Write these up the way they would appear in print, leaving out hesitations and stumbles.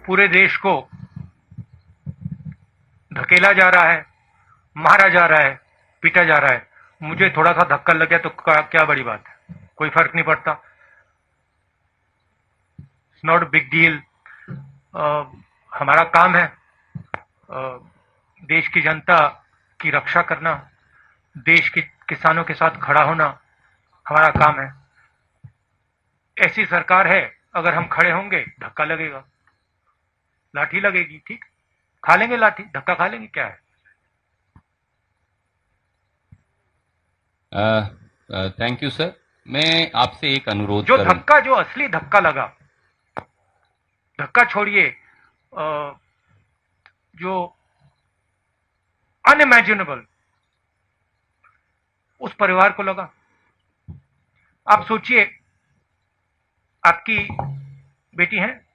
पूरे देश को धकेला जा रहा है, मारा जा रहा है, पीटा जा रहा है। मुझे थोड़ा सा धक्का लग गया तो क्या बड़ी बात है, कोई फर्क नहीं पड़ता। It's not big deal. हमारा काम है देश की जनता की रक्षा करना, देश के किसानों के साथ खड़ा होना हमारा काम है। ऐसी सरकार है, अगर हम खड़े होंगे धक्का लगेगा, लाठी लगेगी, ठीक, खा लेंगे लाठी, धक्का खा लेंगे, क्या है। Thank you sir. मैं आपसे एक अनुरोध जो करूं। धक्का, जो असली धक्का लगा, धक्का छोड़िए, जो अनइमेजिनेबल उस परिवार को लगा। आप सोचिए, आपकी बेटी है,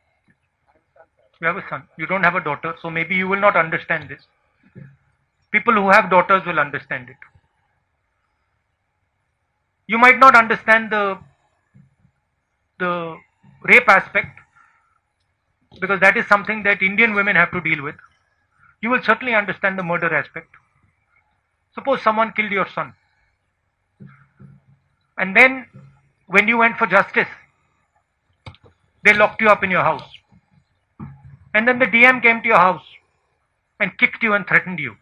you have a son, you don't have a daughter, so maybe you will not understand this. People who have daughters will understand it. You might not understand the rape aspect, because that is something that Indian women have to deal with. You will certainly understand the murder aspect. Suppose someone killed your son, and then when you went for justice, they locked you up in your house, and then the DM came to your house and kicked you and threatened you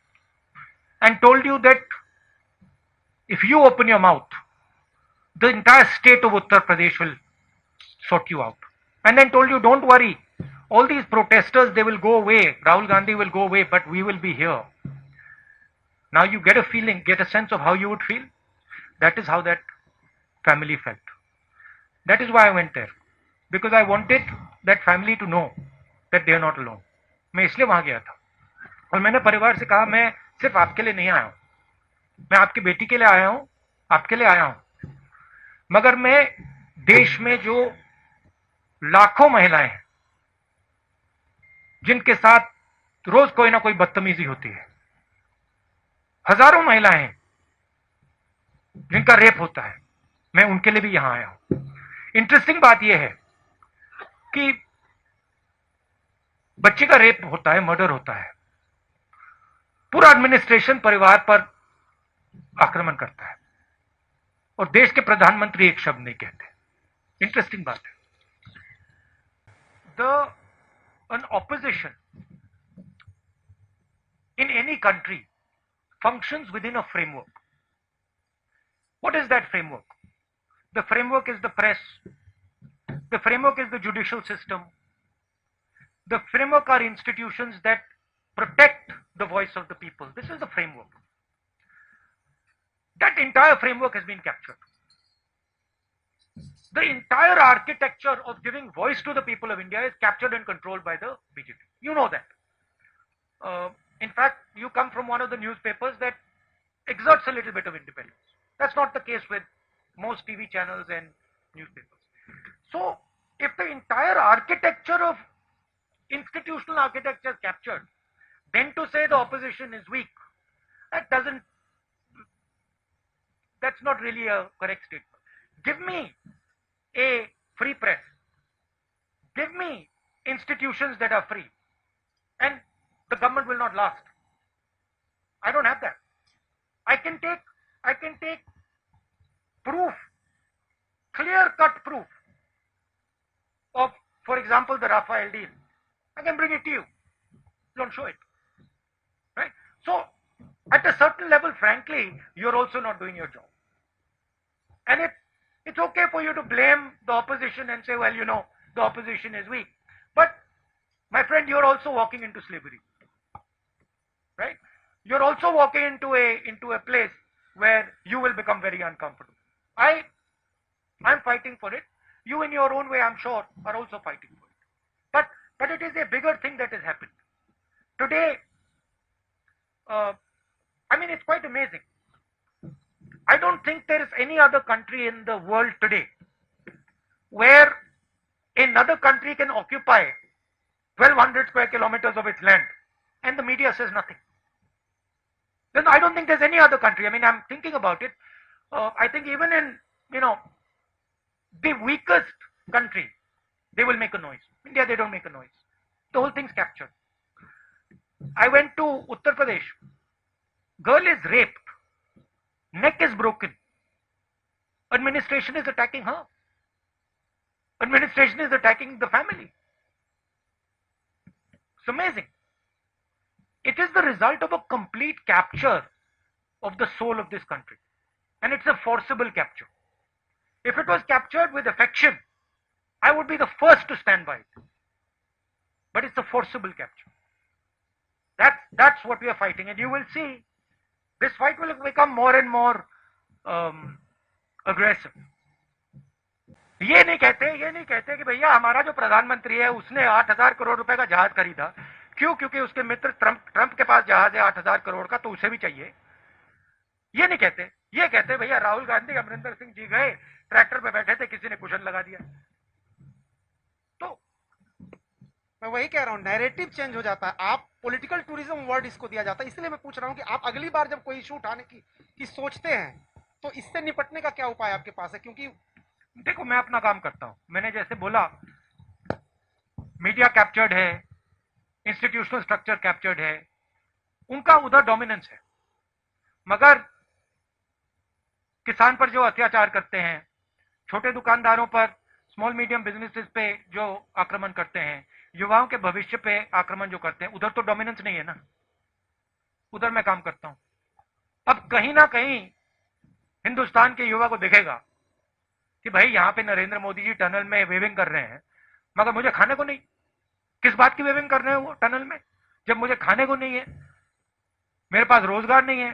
and told you that if you open your mouth, the entire state of Uttar Pradesh will sort you out. And then told you, don't worry, all these protesters, they will go away, Rahul Gandhi will go away, but we will be here. Now you get a feeling, get a sense of how you would feel. That is how that family felt. That is why I went there, because I wanted that family to know that they are not alone. मैं इसलिए वहां गया था, और मैंने परिवार से कहा, मैं सिर्फ आपके लिए नहीं आया हूं, मैं आपकी बेटी के लिए आया हूं, आपके लिए आया हूं, मगर मैं देश में जो लाखों महिलाएं हैं जिनके साथ रोज कोई ना कोई बदतमीजी होती है, हजारों महिलाएं हैं जिनका रेप होता है, मैं उनके लिए भी यहां आया हूं। इंटरेस्टिंग बात यह है कि बच्चे का रेप होता है, मर्डर होता है, पूरा एडमिनिस्ट्रेशन परिवार पर आक्रमण करता है, और देश के प्रधानमंत्री एक शब्द नहीं कहते। इंटरेस्टिंग बात है। An opposition in any country functions within a framework. What is that framework? The framework is the press. The framework is the judicial system. The framework are institutions that protect the voice of the people. This is the framework. That entire framework has been captured. The entire architecture of giving voice to the people of India is captured and controlled by the BJP. You know that. In fact, you come from one of the newspapers that exerts a little bit of independence. That's not the case with most TV channels and newspapers. So, if the entire architecture of institutional architecture is captured, then to say the opposition is weak, that's not really a correct statement. Give me a free press, give me institutions that are free, and the government will not last. I don't have that. I can take proof, clear-cut proof of, for example, the Rafael deal. I can bring it to you. Don't show it. Right? So, at a certain level, frankly, you're also not doing your job. And it's okay for you to blame the opposition and say, well, you know, the opposition is weak. But, my friend, you're also walking into slavery. Right? You're also walking into a place where you will become very uncomfortable. I'm fighting for it. You in your own way, I'm sure, are also fighting for it. But it is a bigger thing that has happened. Today, I mean, it's quite amazing. I don't think there is any other country in the world today where another country can occupy 1200 square kilometers of its land and the media says nothing. Then I don't think there's any other country. I mean, I'm thinking about it. I think even in, the weakest country, they will make a noise. India, they don't make a noise. the whole thing's captured. I went to Uttar Pradesh. Girl is raped. Neck is broken. Administration is attacking her. Administration is attacking the family. It's amazing. It is the result of a complete capture of the soul of this country. And it's a forcible capture. If it was captured with affection, I would be the first to stand by it. But it's a forcible capture. That's what we are fighting. And you will see, this fight will become more and more aggressive. ये नहीं कहते कि भैया हमारा जो प्रधानमंत्री है उसने 8,000 करोड़ रुपए का जहाज खरीदा, क्यों? क्योंकि उसके मित्र ट्रंप के पास जहाज है 8,000 करोड़ का, तो उसे भी चाहिए। ये नहीं कहते, ये कहते भैया राहुल गांधी अमरिंदर सिंह जी गए, ट्रैक्टर पे बैठे थे, किसी ने कुशन लगा दिया। तो मैं वही कह रहा हूँ, नैरेटिव चेंज हो जाता है। आप पॉलिटिकल टूरिज्म वर्ड इसको दिया जाता है। इसलिए मैं पूछ रहा हूँ कि आप अगली बार जब कोई इशू उठाने की सोचते हैं तो इससे निपटने का क्या उपाय आपके पास है? क्योंकि देखो, मैं अपना काम करता हूं। मैंने जैसे बोला, मीडिया कैप्चर्ड है, इंस्टीट्यूशनल स्ट्रक्चर कैप्चर्ड है, उनका उधर डोमिनेंस है। मगर किसान पर जो अत्याचार करते हैं, छोटे दुकानदारों पर, स्मॉल मीडियम बिजनेसेस पे जो आक्रमण करते हैं, युवाओं के भविष्य पे आक्रमण जो करते हैं, उधर तो डोमिनेंस नहीं है ना। उधर मैं काम करता हूं। अब कहीं ना कहीं हिंदुस्तान के युवा को दिखेगा कि भाई यहां पे नरेंद्र मोदी जी टनल में वेविंग कर रहे हैं, मगर मुझे खाने को नहीं। किस बात की वेविंग कर रहे हैं वो टनल में, जब मुझे खाने को नहीं है, मेरे पास रोजगार नहीं है,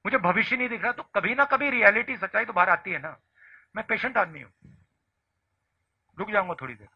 मुझे भविष्य नहीं दिख रहा। तो कभी ना कभी रियलिटी, सच्चाई तो बाहर आती है ना। मैं पेशेंट आदमी हूं, रुक जाऊंगा थोड़ी देर।